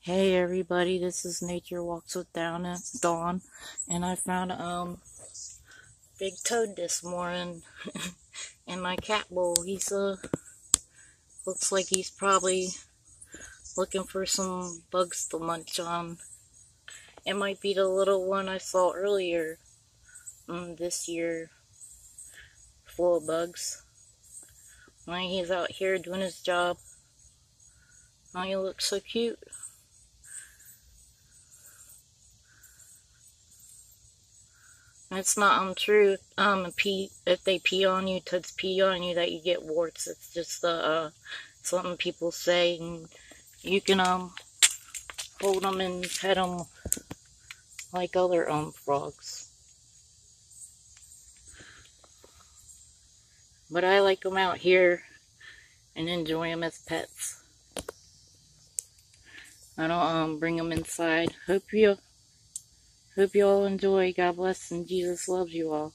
Hey everybody, this is Nature Walks with Dawn, and I found a big toad this morning in my cat bowl. He's looks like he's probably looking for some bugs to munch on. It might be the little one I saw earlier this year, full of bugs. When he's out here doing his job, oh, he looks so cute. It's not true. If they pee on you, toads pee on you, that you get warts. It's just something people say, and you can hold them and pet them like other frogs. But I like them out here and enjoy them as pets. I don't bring them inside. Hope you all enjoy. God bless, and Jesus loves you all.